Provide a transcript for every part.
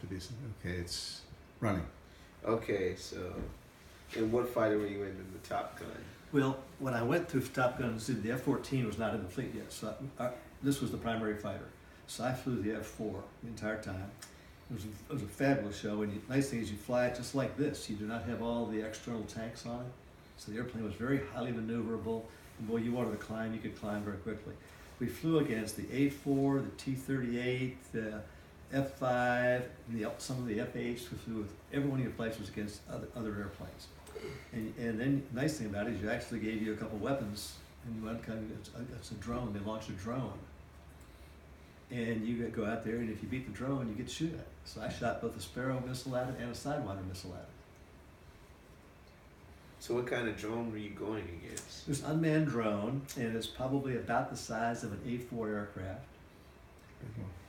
to be okay. It's running. Okay, so, and what fighter were you in the Top Gun? Well, when I went through Top Gun, the F-14 was not in the fleet yet, so this was the primary fighter. So I flew the F-4 the entire time. It was a fabulous show, and the nice thing is you fly it just like this. You do not have all the external tanks on it. So the airplane was very highly maneuverable, and boy, you wanted to climb, you could climb very quickly. We flew against the A-4, the T-38, the F-5, some of the F-8s. We flew with every one of your flights was against other airplanes. And then the nice thing about it is you actually gave you a couple weapons, and you went it's a drone. They launched a drone, and you go out there, and if you beat the drone, you get to shoot at it. So I shot both a Sparrow missile at it and a Sidewinder missile at it. So what kind of drone were you going against? It was an unmanned drone, and it's probably about the size of an A4 aircraft.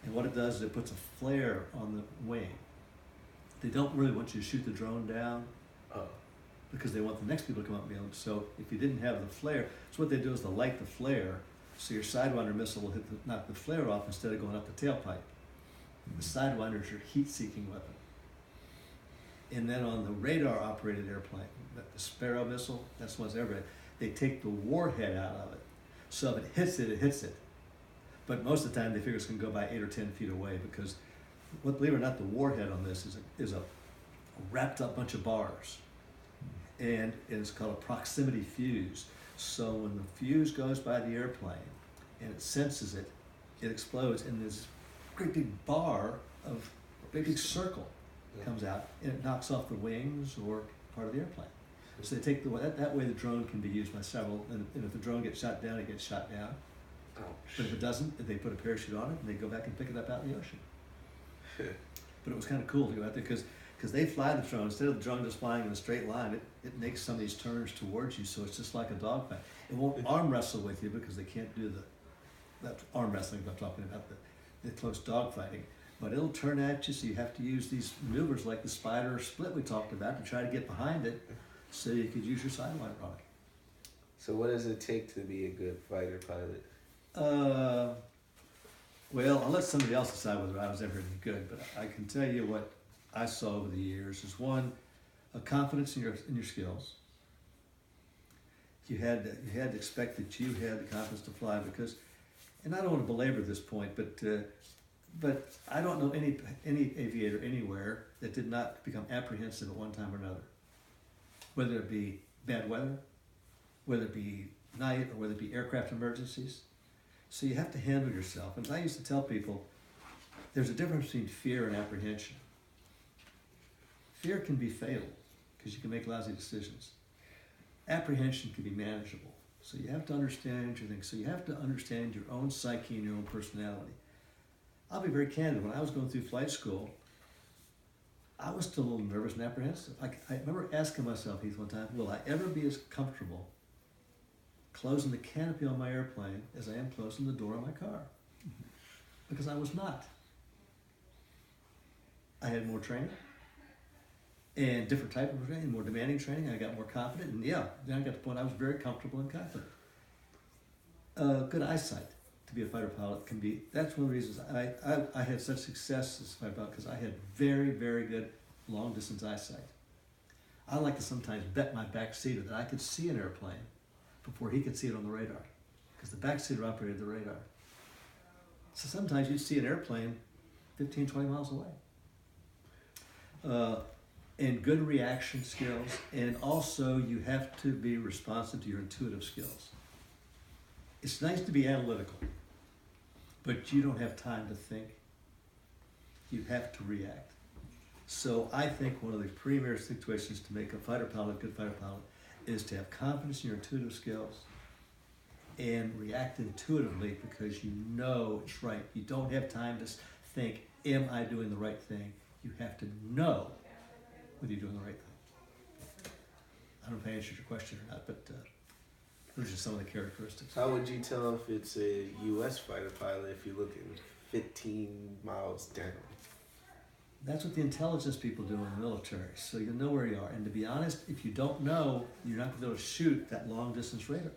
And what it does is it puts a flare on the wing. They don't really want you to shoot the drone down because they want the next people to come up and be able to. So if you didn't have the flare, so what they do is they light the flare, so your Sidewinder missile will knock the flare off instead of going up the tailpipe. The Sidewinder is your heat-seeking weapon. And then on the radar-operated airplane, the Sparrow missile, that's the one's everywhere, they take the warhead out of it. So if it hits it, it hits it. But most of the time, they figure it's going to go by 8 or 10 feet away because, believe it or not, the warhead on this is a wrapped up bunch of bars. And it's called a proximity fuse. So when the fuse goes by the airplane and it senses it, it explodes, and this great big bar of a big circle comes out, and it knocks off the wings or part of the airplane. So they take that way the drone can be used by several, and if the drone gets shot down, it gets shot down. Ouch. But if it doesn't, they put a parachute on it and they go back and pick it up out in the ocean. But it was kind of cool to go out there because they fly the drone. Instead of the drone just flying in a straight line, it makes some of these turns towards you, so it's just like a dogfight. It won't arm wrestle with you because they can't do that arm wrestling I'm talking about, the close dogfighting. But it'll turn at you, so you have to use these maneuvers like the spider or split we talked about to try to get behind it so you could use your Sidewinder on it. So what does it take to be a good fighter pilot? Well, I'll let somebody else decide whether I was ever any good, but I can tell you what I saw over the years is one, a confidence in your skills. You had to expect that you had the confidence to fly because, and I don't want to belabor this point, but I don't know any aviator anywhere that did not become apprehensive at one time or another, whether it be bad weather, whether it be night, or whether it be aircraft emergencies. So you have to handle yourself. And I used to tell people, there's a difference between fear and apprehension. Fear can be fatal because you can make lousy decisions. Apprehension can be manageable. So you have to understand your things. So you have to understand your own psyche and your own personality. I'll be very candid. When I was going through flight school, I was still a little nervous and apprehensive. I remember asking myself, Heath, one time, will I ever be as comfortable closing the canopy on my airplane as I am closing the door on my car? Because I was not. I had more training and different type of training, more demanding training. I got more confident, and then I got to the point I was very comfortable and confident. Good eyesight to be a fighter pilot can be, that's one of the reasons I had such success as a fighter pilot, because I had very, very good long distance eyesight. I like to sometimes bet my back seater that I could see an airplane before he could see it on the radar, because the back seater operated the radar. So sometimes you'd see an airplane 15, 20 miles away. And good reaction skills, and also you have to be responsive to your intuitive skills. It's nice to be analytical, but you don't have time to think. You have to react. So I think one of the premier situations to make a fighter pilot a good fighter pilot is to have confidence in your intuitive skills and react intuitively because you know it's right. You don't have time to think, am I doing the right thing? You have to know whether you're doing the right thing. I don't know if I answered your question or not, but those are some of the characteristics. How would you tell if it's a U.S. fighter pilot if you're looking 15 miles down? That's what the intelligence people do in the military, so you know where you are. And to be honest, if you don't know, you're not going to be able to shoot that long distance radar.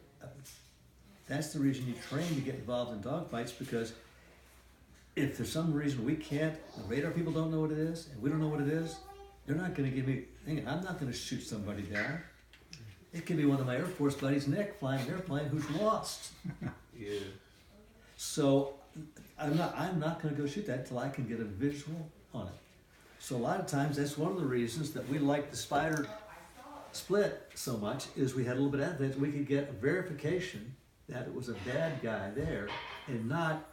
That's the reason you train to get involved in dogfights, because if there's some reason we can't, the radar people don't know what it is, and we don't know what it is, they're not going to give me, I'm not going to shoot somebody down. It could be one of my Air Force buddies, Nick, flying an airplane who's lost. Yeah. So I'm not going to go shoot that until I can get a visual on it. So a lot of times that's one of the reasons that we like the Spider split so much is we had a little bit of evidence. We could get a verification that it was a bad guy there and not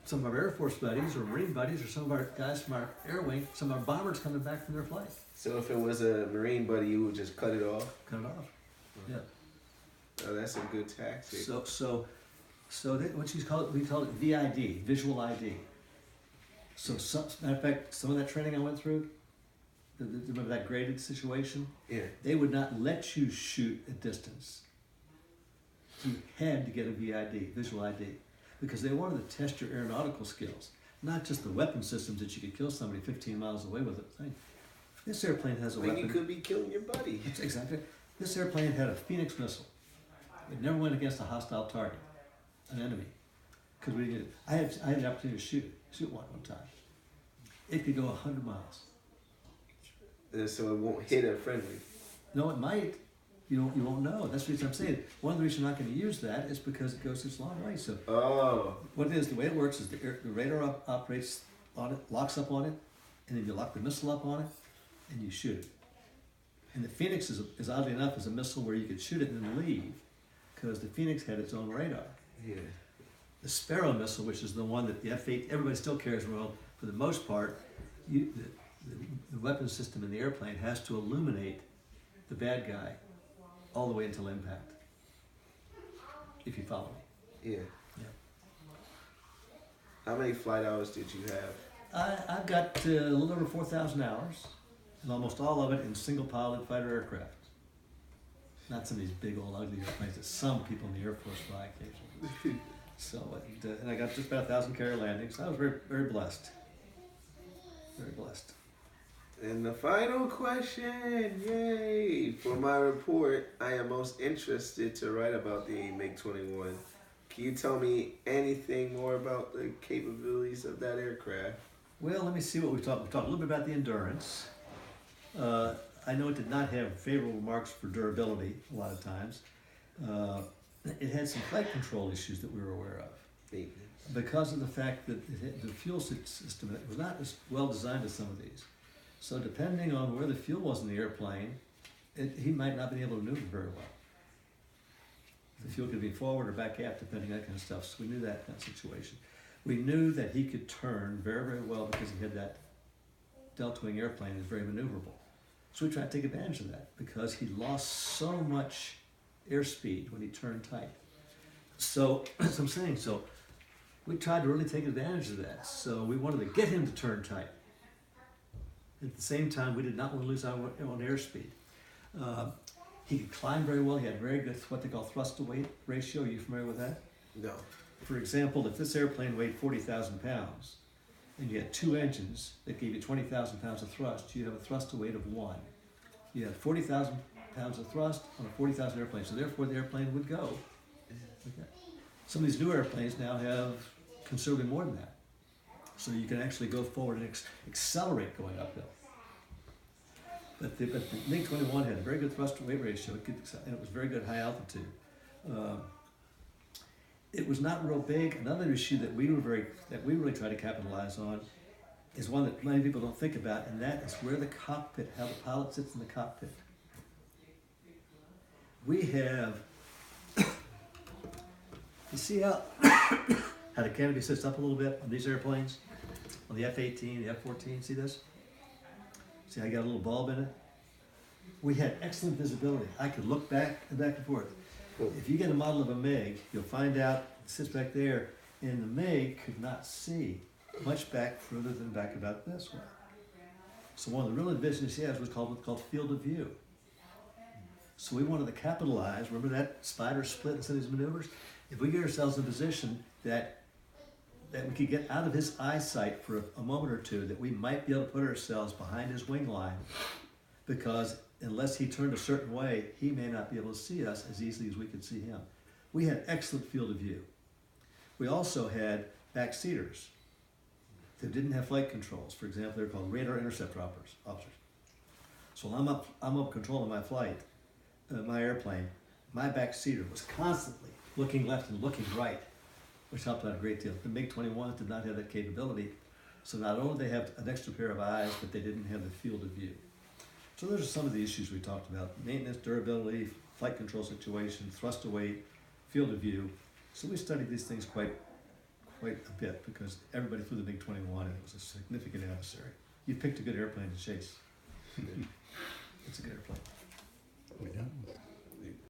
some of our Air Force buddies or Marine buddies or some of our guys from our air wing, some of our bombers coming back from their flight. So if it was a Marine buddy, you would just cut it off? Cut it off. Yeah. Oh, that's a good tactic. So what we call it VID, visual ID. So matter of fact, some of that training I went through, remember that graded situation? Yeah. They would not let you shoot at distance. You had to get a VID, visual ID, because they wanted to test your aeronautical skills, not just the weapon systems that you could kill somebody 15 miles away with it. This airplane has a When weapon. you could be killing your buddy. Exactly. This airplane had a Phoenix missile. It never went against a hostile target, an enemy, because we did. I had the opportunity to shoot one time. It could go 100 miles. So it won't hit a friendly. No, it might. You won't know. That's the reason I'm saying. One of the reasons you're not going to use that is because it goes this long way. So what it is, the way it works is the radar operates on it, locks up on it, and then you lock the missile up on it, and you shoot it. And the Phoenix is oddly enough is a missile where you could shoot it and then leave, because the Phoenix had its own radar. Yeah. The Sparrow missile, which is the one that the F-8 everybody still carries around for the most part, the weapon system in the airplane has to illuminate the bad guy all the way until impact. If you follow me. Yeah. How many flight hours did you have? I've got a little over 4,000 hours, and almost all of it in single-pilot fighter aircraft. Not some of these big old ugly airplanes that some people in the Air Force fly occasionally. So, and I got just about 1,000 carrier landings. I was very, very blessed. Very blessed. And the final question, yay! For my report, I am most interested to write about the MiG-21. Can you tell me anything more about the capabilities of that aircraft? Well, let me see what we talked. We talked a little bit about the endurance. I know it did not have favorable marks for durability a lot of times. It had some flight control issues that we were aware of because of the fact that the fuel system was not as well designed as some of these. So depending on where the fuel was in the airplane, he might not be able to maneuver very well. The fuel could be forward or back aft, depending on that kind of stuff. So we knew that kind of situation. We knew that he could turn very, very well because he had that delta-wing airplane is very maneuverable. So we tried to take advantage of that because he lost so much airspeed when he turned tight. So, as I'm saying, so we tried to really take advantage of that. So we wanted to get him to turn tight. At the same time, we did not want to lose our own airspeed. He could climb very well. He had very good, what they call thrust-to-weight ratio. Are you familiar with that? No. For example, if this airplane weighed 40,000 pounds, and you had two engines that gave you 20,000 pounds of thrust, you'd have a thrust-to-weight of 1. You had 40,000 pounds of thrust on a 40,000 airplane, so therefore the airplane would go. Okay. Some of these new airplanes now have considerably more than that. So you can actually go forward and accelerate going uphill. But the MiG-21 had a very good thrust-to-weight ratio, and it was very good high altitude. It was not real big. Another issue that we really try to capitalize on is one that many people don't think about, and that is where the cockpit, how the pilot sits in the cockpit. We have, you see how the canopy sits up a little bit on these airplanes? On the F-18, the F-14, see this? See how I got a little bulb in it? We had excellent visibility. I could look back and forth. If you get a model of a MiG, you'll find out it sits back there, and the MiG could not see much back further than back about this way. So one of the real advantages he has was called field of view. So we wanted to capitalize, remember that spider split in some of these maneuvers? If we get ourselves in a position that we could get out of his eyesight for a moment or two, that we might be able to put ourselves behind his wing line, because unless he turned a certain way, he may not be able to see us as easily as we could see him. We had excellent field of view. We also had backseaters. They didn't have flight controls. For example, they're called radar interceptor officers. So when I'm up controlling my flight, my airplane, my back seater was constantly looking left and looking right, which helped out a great deal. The MiG-21 did not have that capability. So not only did they have an extra pair of eyes, but they didn't have the field of view. So those are some of the issues we talked about: maintenance, durability, flight control situation, thrust away, field of view. So we studied these things quite a bit because everybody flew the MiG-21 and it was a significant adversary. You picked a good airplane to chase. It's a good airplane. We done?